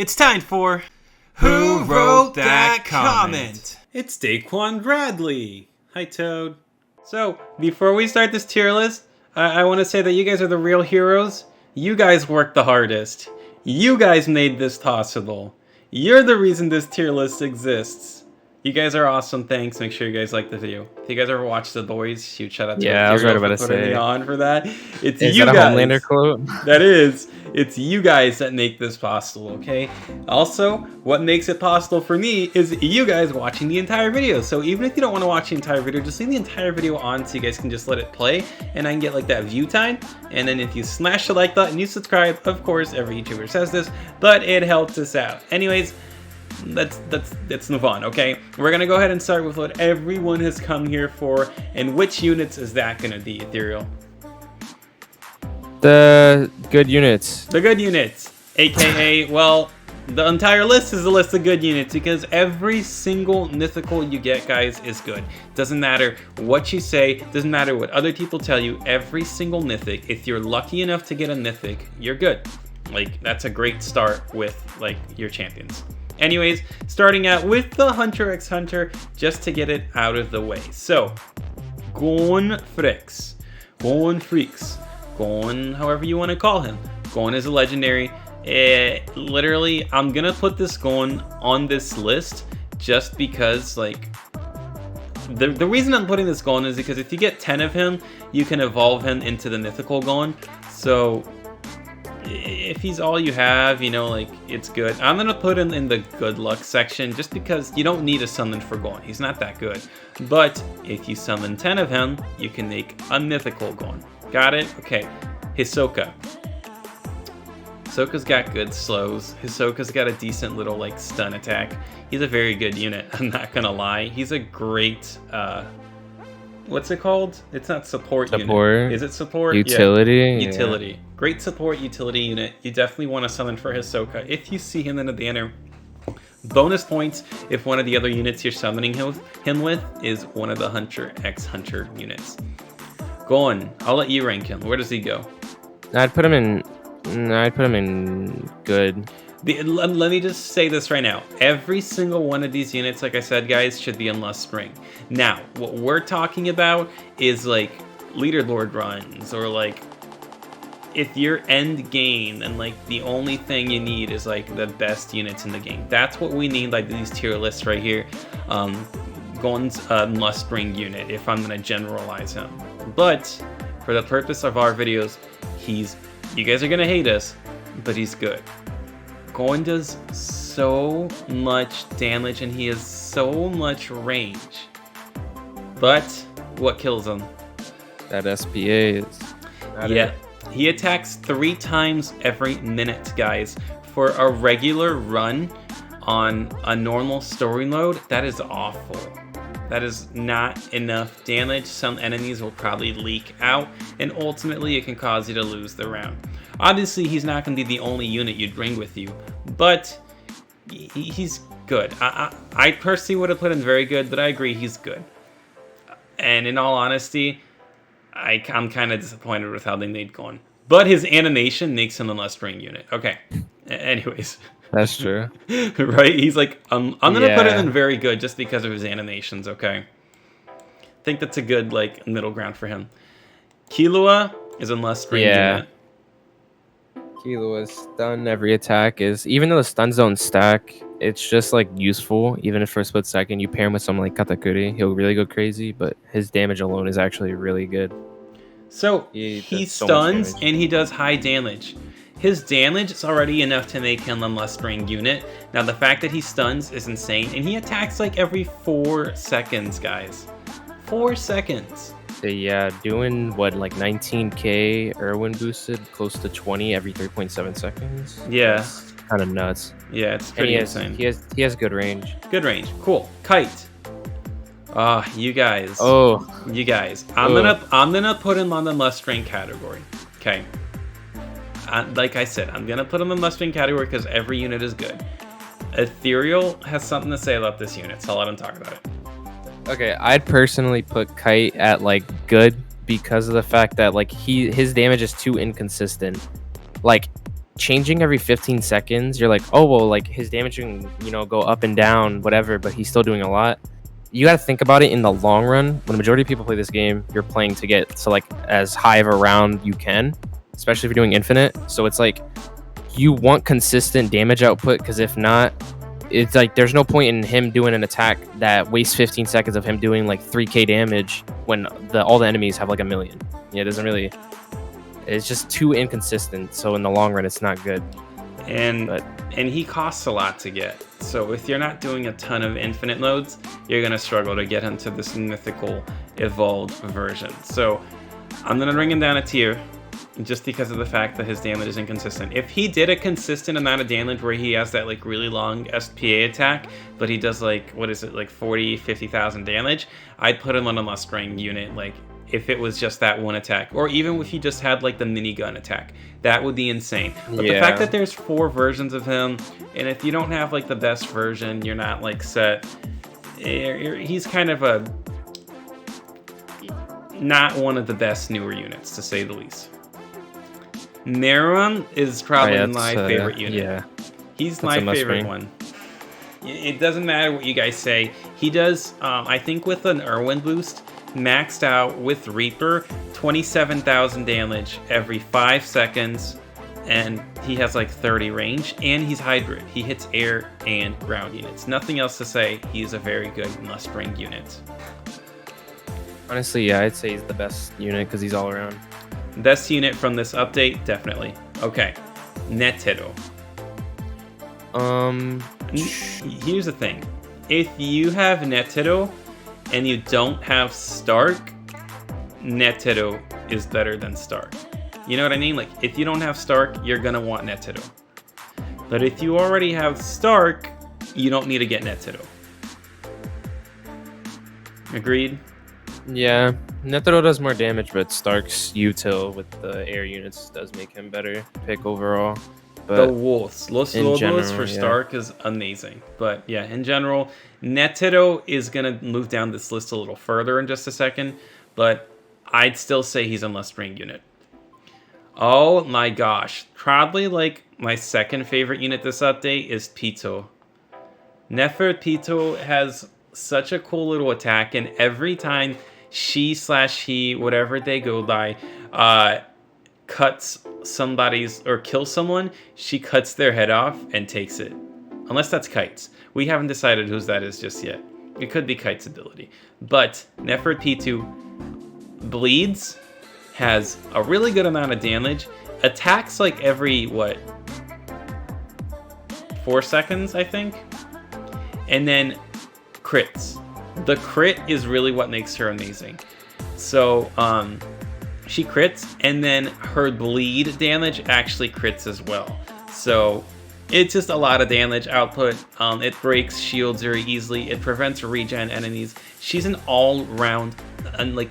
It's time for Who Wrote That Comment? It's Daquan Bradley. Hi, Toad. So, before we start this tier list, I want to say that you guys are the real heroes. You guys worked the hardest. You guys made this possible. You're the reason this tier list exists. You guys are awesome. Thanks. Make sure you guys like the video. If you guys ever watch The Boys, huge shout out to I was right about to say on for that. It's is you that guys. A Homelander quote? That is. It's you guys that make this possible, okay? Also, what makes it possible for me is you guys watching the entire video. So even if you don't want to watch the entire video, just leave the entire video on so you guys can just let it play and I can get like that view time. And then if you smash the like button, you subscribe. Of course, every YouTuber says this, but it helps us out. Anyways, let's move on, okay? We're gonna go ahead and start with what everyone has come here for, and which units is that gonna be, Ethereal? The good units. The good units, aka, well, the entire list is a list of good units because every single mythical you get, guys, is good. Doesn't matter what you say, doesn't matter what other people tell you, every single mythic, if you're lucky enough to get a mythic, you're good. Like, that's a great start with, like, your champions. Anyways, starting out with the Hunter x Hunter, just to get it out of the way. So, Gon Freaks, Gon, however you want to call him. Gon is a legendary. Literally, I'm gonna put this Gon on this list just because, like, the reason I'm putting this Gon is because if you get 10 of him, you can evolve him into the mythical Gon. So, if he's all you have, you know, like, it's good. I'm gonna put him in the good luck section just because you don't need a summon for Gon. He's not that good. But if you summon 10 of him, you can make a mythical Gon. Got it? Okay. Hisoka. Hisoka's got good slows. Hisoka's got a decent little, like, stun attack. He's a very good unit, I'm not gonna lie. He's a great, what's it called? It's not support unit. Is it support? Utility? Yeah. Utility. Great support utility unit. You definitely want to summon for Hisoka if you see him in the banner. Bonus points if one of the other units you're summoning him with is one of the Hunter x Hunter units. Gon, I'll let you rank him. Where does he go? I'd put him in good. Let me just say this right now. Every single one of these units, like I said, guys, should be in Lust Spring. Now, what we're talking about is like leaderboard runs, or like if you're end game and like the only thing you need is like the best units in the game. That's what we need, like these tier lists right here. Gon's Must Spring unit, if I'm gonna generalize him. But for the purpose of our videos, you guys are gonna hate us, but he's good. Gon does so much damage and he has so much range. But what kills him? That SPA is. Yeah. He attacks 3 times every minute, guys. For a regular run on a normal story mode, that is awful. That is not enough damage. Some enemies will probably leak out, and ultimately it can cause you to lose the round. Obviously, he's not going to be the only unit you'd bring with you, but he's good. I personally would have put him very good, but I agree he's good. And in all honesty, I'm kind of disappointed with how they made Gon. But his animation makes him a must-bring unit. Okay. Anyways. That's true. Right? He's like, I'm going to put him in very good just because of his animations, okay? I think that's a good, like, middle ground for him. Killua is a must-bring unit. Killua's stun every attack is, even though the stuns don't stack, it's just like useful. Even if for a split second you pair him with someone like Katakuri, he'll really go crazy, but his damage alone is actually really good. So he stuns and he does high damage. His damage is already enough to make him a must-bring unit. Now the fact that he stuns is insane, and he attacks like every 4 seconds, guys. 4 seconds. Yeah, doing what, like 19k Irwin boosted, close to 20 every 3.7 seconds. Yeah, it's kind of nuts. Yeah, it's pretty insane. He has good range. Good range. Cool. Kite. You guys. You guys. I'm gonna put him on the must-bring category. Okay. Like I said, I'm gonna put him in the must-bring category because every unit is good. Ethereal has something to say about this unit, so I'll let him talk about it. Okay, I'd personally put Kite at like good because of the fact that like his damage is too inconsistent. Like changing every 15 seconds, you're like, oh well, like his damage can, go up and down, whatever, but he's still doing a lot. You got to think about it in the long run. When the majority of people play this game, you're playing to get to like as high of a round you can, especially if you're doing infinite. So it's like you want consistent damage output, because if not, it's like there's no point in him doing an attack that wastes 15 seconds of him doing like 3k damage when all the enemies have like a million. Yeah, it doesn't really. It's just too inconsistent. So in the long run, it's not good. And he costs a lot to get. So if you're not doing a ton of infinite loads, you're gonna struggle to get into this mythical evolved version. So I'm gonna bring him down a tier, just because of the fact that his damage is inconsistent. If he did a consistent amount of damage where he has that like really long SPA attack, but he does like, what is it, like 40, 50,000 damage, I'd put him on a must-bring unit, like if it was just that one attack, or even if he just had like the minigun attack, that would be insane. But the fact that there's 4 versions of him, and if you don't have like the best version, you're not like set, he's kind of not one of the best newer units, to say the least. Netero is probably my favorite unit. Yeah, he's my favorite one. It doesn't matter what you guys say. He does, I think with an Irwin boost, maxed out with Reaper, 27,000 damage every 5 seconds, and he has like 30 range, and he's hybrid. He hits air and ground units. Nothing else to say. He's a very good must-bring unit. Honestly, yeah, I'd say he's the best unit because he's all around. Best unit from this update, definitely. Okay, Netero. Here's the thing. If you have Netero and you don't have Stark, Netero is better than Stark. You know what I mean? Like, if you don't have Stark, you're gonna want Netero. But if you already have Stark, you don't need to get Netero. Agreed? Yeah, Netero does more damage, but Stark's util with the air units does make him better pick overall. But the Wolves, Los Lobos for Stark is amazing. But yeah, in general, Netero is going to move down this list a little further in just a second, but I'd still say he's a must-bring unit. Oh my gosh. Probably like my second favorite unit this update is Pitou. Pitou has such a cool little attack, and every time she/he, whatever they go by, cuts somebody's or kills someone, she cuts their head off and takes it. Unless that's Kite's. We haven't decided whose that is just yet. It could be Kite's ability. But Pitou bleeds, has a really good amount of damage, attacks like every, 4 seconds, I think? And then crits. The crit is really what makes her amazing. So, she crits, and then her bleed damage actually crits as well. So, it's just a lot of damage output. It breaks shields very easily. It prevents regen enemies. She's an all-round,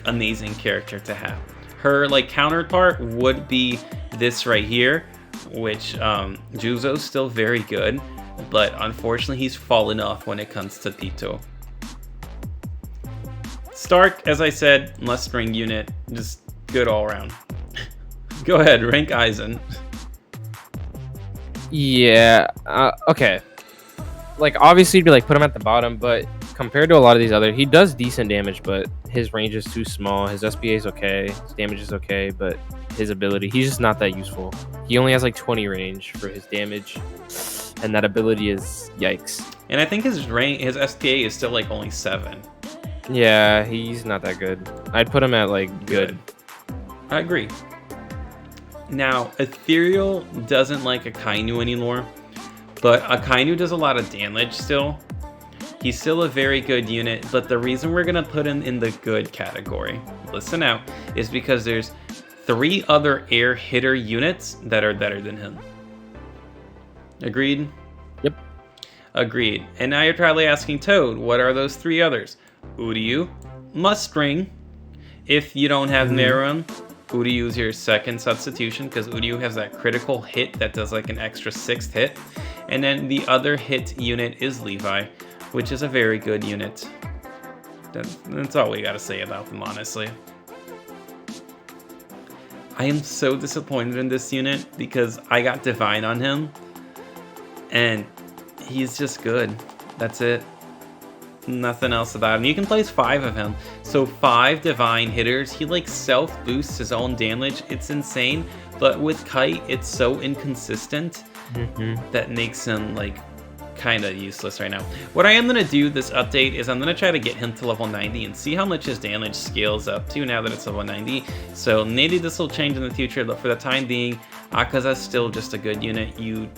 amazing character to have. Her, counterpart would be this right here, which, Juzo's still very good, but unfortunately he's fallen off when it comes to Pitou. Stark, as I said, must-bring unit, just good all around. Go ahead, rank Aizen. Yeah, okay. Obviously, you'd be put him at the bottom, but compared to a lot of these other, he does decent damage, but his range is too small. His SPA is okay, his damage is okay, but his ability, he's just not that useful. He only has 20 range for his damage, and that ability is yikes. And I think his SPA is still only 7. Yeah, he's not that good. I'd put him at good. I agree. Now, Ethereal doesn't like Akainu anymore, but Akainu does a lot of damage still. He's still a very good unit, but the reason we're going to put him in the good category, listen out, is because there's 3 other air hitter units that are better than him. Agreed? Yep. Agreed. And now you're probably asking, Toad, what are those 3 others? Uryu, must-bring. If you don't have Netero, Uryu is your second substitution, because Uryu has that critical hit that does an extra 6th hit. And then the other hit unit is Levi, which is a very good unit. That's all we gotta say about them, honestly. I am so disappointed in this unit because I got Divine on him, and he's just good. That's it. Nothing else about him. You can place 5 of him. So 5 Divine hitters. He like self-boosts his own damage. It's insane. But with Kite, it's so inconsistent that makes him like kind of useless right now. What I am going to do this update is I'm going to try to get him to level 90 and see how much his damage scales up to now that it's level 90. So maybe this will change in the future, but for the time being, Akaza's still just a good unit. You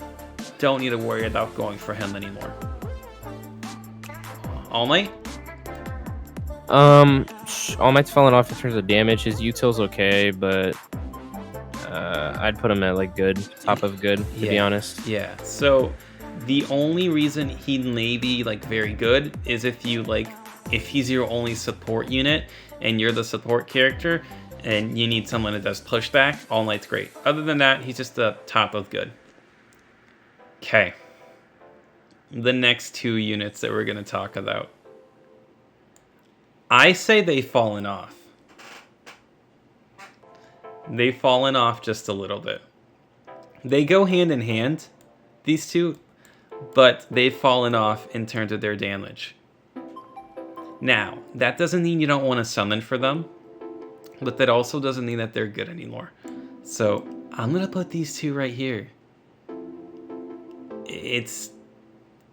don't need to worry about going for him anymore. All Might? All Might's falling off in terms of damage. His util's okay, but I'd put him at like good, top of good, to be honest. Yeah, so the only reason he may be like very good is if he's your only support unit and you're the support character and you need someone that does pushback, All Might's great. Other than that, he's just the top of good. Okay. The next 2 units that we're going to talk about. I say they've fallen off. They've fallen off just a little bit. They go hand in hand, these 2, but they've fallen off in terms of their damage. Now, that doesn't mean you don't want to summon for them, but that also doesn't mean that they're good anymore. So, I'm going to put these 2 right here.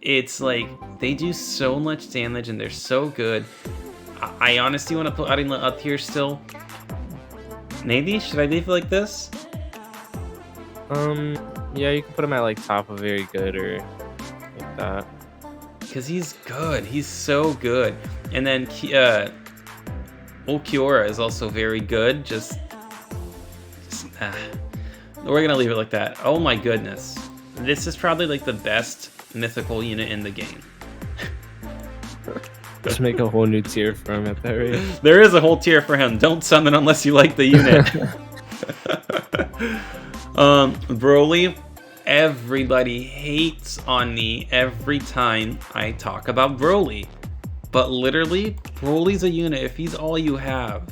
It's like, they do so much damage and they're so good. I honestly want to put Arima up here still. Maybe? Should I leave it like this? Yeah, you can put him at like top of very good or like that. Because he's good. He's so good. And then Ulquiorra is also very good. We're going to leave it like that. Oh my goodness. This is probably like the best mythical unit in the game. Just make a whole new tier for him at that rate. There is a whole tier for him. Don't summon unless you like the unit. Broly, everybody hates on me every time I talk about Broly. But literally, Broly's a unit if he's all you have.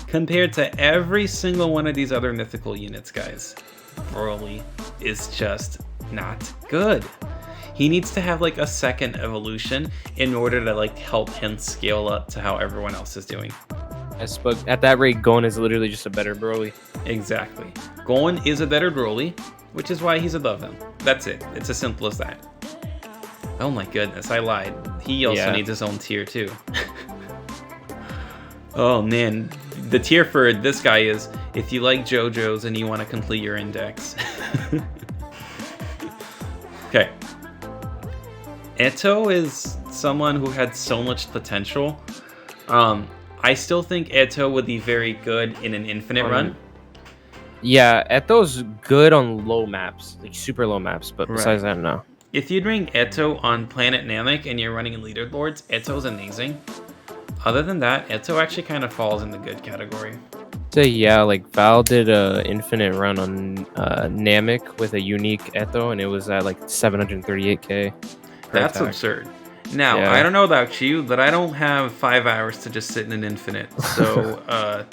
Compared to every single one of these other mythical units, guys. Broly is just not good. He needs to have like a second evolution in order to like help him scale up to how everyone else is doing. But at that rate, Gon is literally just a better Broly. Exactly. Gon is a better Broly, which is why he's above him. That's it. It's as simple as that. Oh my goodness, I lied. He also needs his own tier too. Oh man, the tier for this guy is if you like JoJo's and you want to complete your index. Okay. Eto is someone who had so much potential. I still think Eto would be very good in an infinite run. Yeah, Eto's good on low maps, like super low maps, but besides that, no. If you bring Eto on Planet Namek and you're running leaderboards, Eto's amazing. Other than that, Eto actually kind of falls in the good category. So yeah, like Val did a infinite run on Namek with a unique Eto, and it was at like 738k. That's absurd. Now, I don't know about you, but I don't have 5 hours to just sit in an infinite. So,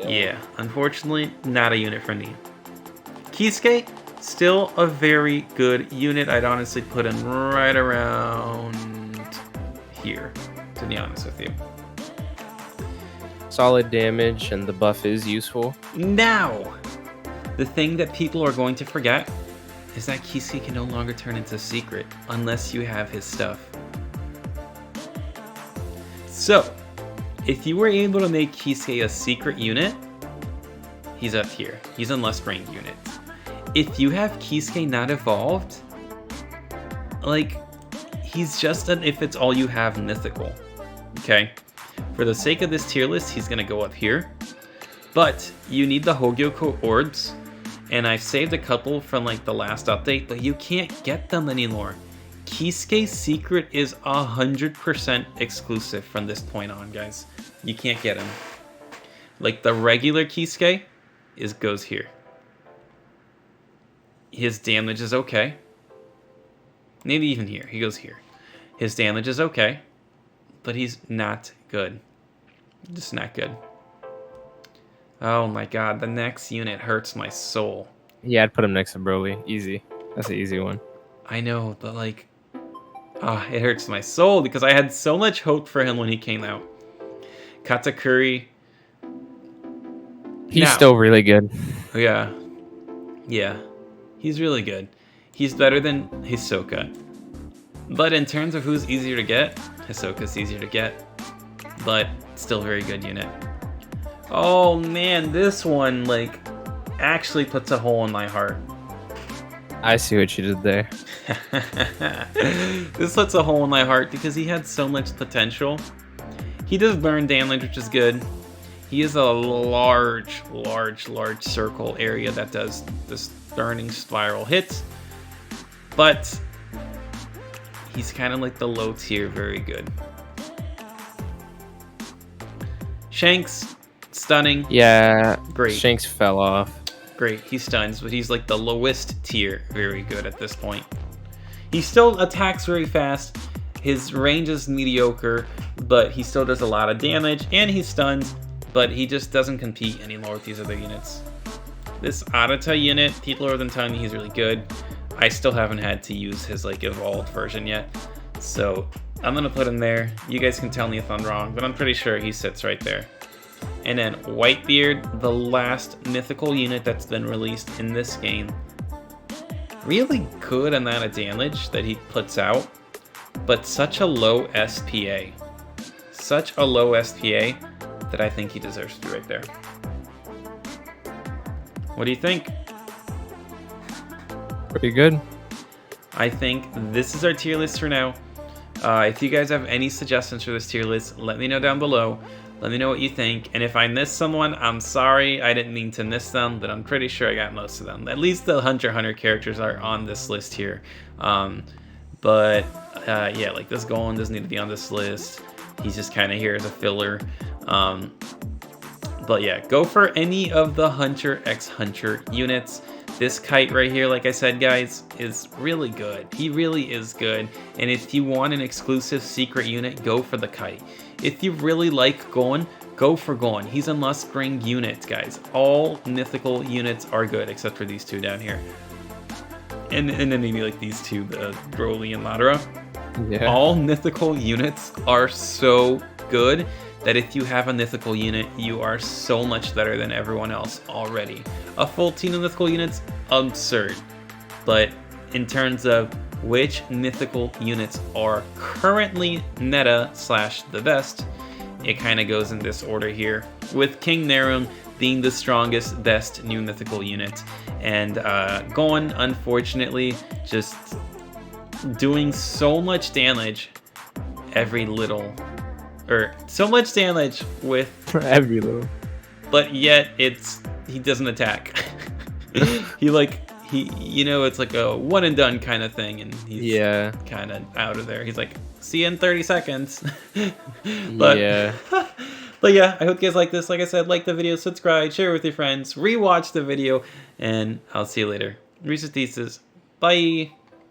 yeah, unfortunately, not a unit for me. Kisuke, still a very good unit. I'd honestly put him right around here, to be honest with you. Solid damage, and the buff is useful. Now, the thing that people are going to forget is that Kisuke can no longer turn into Secret unless you have his stuff. So, if you were able to make Kisuke a Secret unit, he's up here. He's a less ranked unit. If you have Kisuke not evolved, like, he's just an if it's all you have mythical. Okay? For the sake of this tier list, he's going to go up here. But you need the Hogyoko orbs. And I've saved a couple from like the last update, but you can't get them anymore. Kisuke's Secret is 100% exclusive from this point on, guys. You can't get him. Like the regular Kisuke goes here. His damage is okay. Maybe even here. He goes here. His damage is okay, but he's not good. Just not good. Oh my god, the next unit hurts my soul. Yeah, I'd put him next to Broly. Easy. That's an easy one. I know, but like, it hurts my soul because I had so much hope for him when he came out. Katakuri. He's Now, still really good. yeah. Yeah. He's really good. He's better than Hisoka. But in terms of who's easier to get, Hisoka's easier to get. But still very good unit. Oh man, this one, like, actually puts a hole in my heart. I see what you did there. This puts a hole in my heart because he had so much potential. He does burn damage, which is good. He is a large circle area that does this burning spiral hits. But he's kind of like the low tier, very good. Shanks, stunning. Yeah, Great. Shanks fell off. Great, he stuns, but he's like the lowest tier, very good at this point. He still attacks very fast, his range is mediocre, but he still does a lot of damage, and he stuns, but he just doesn't compete anymore with these other units. This Arata unit, Teeth Lower Than Tongue, he's really good. I still haven't had to use his like evolved version yet, so I'm gonna put him there. You guys can tell me if I'm wrong, but I'm pretty sure he sits right there. And then Whitebeard, the last mythical unit that's been released in this game. Really good amount of damage that he puts out, but such a low SPA. Such a low SPA that I think he deserves to be right there. What do you think? Pretty good. I think this is our tier list for now. If you guys have any suggestions for this tier list, let me know down below. Let me know what you think, and if I missed someone, I'm sorry, I didn't mean to miss them, but I'm pretty sure I got most of them. At least the Hunter x Hunter characters are on this list here. Yeah, like this Gon doesn't need to be on this list. He's just kind of here as a filler. But yeah, go for any of the Hunter x Hunter units. This Kite right here, like I said, guys, is really good. He really is good. And if you want an exclusive secret unit, go for the Kite. If you really like Gon, go for Gon. He's a must-bring unit, guys. All mythical units are good, except for these two down here. And then maybe like these two, the Broly and Netero. Yeah. All mythical units are so good that if you have a mythical unit, you are so much better than everyone else already. A full team of mythical units, absurd. But in terms of which mythical units are currently meta / the best, it kind of goes in this order here, with King Nerum being the strongest, best new mythical unit, and Gon, unfortunately, just doing so much damage so much damage with every little, but yet he doesn't attack. It's like a one and done kind of thing, and he's kind of out of there. He's like, see you in 30 seconds. But yeah, I hope you guys like this. Like I said, like the video, subscribe, share with your friends, rewatch the video, and I'll see you later. Reese's Pieces. Bye.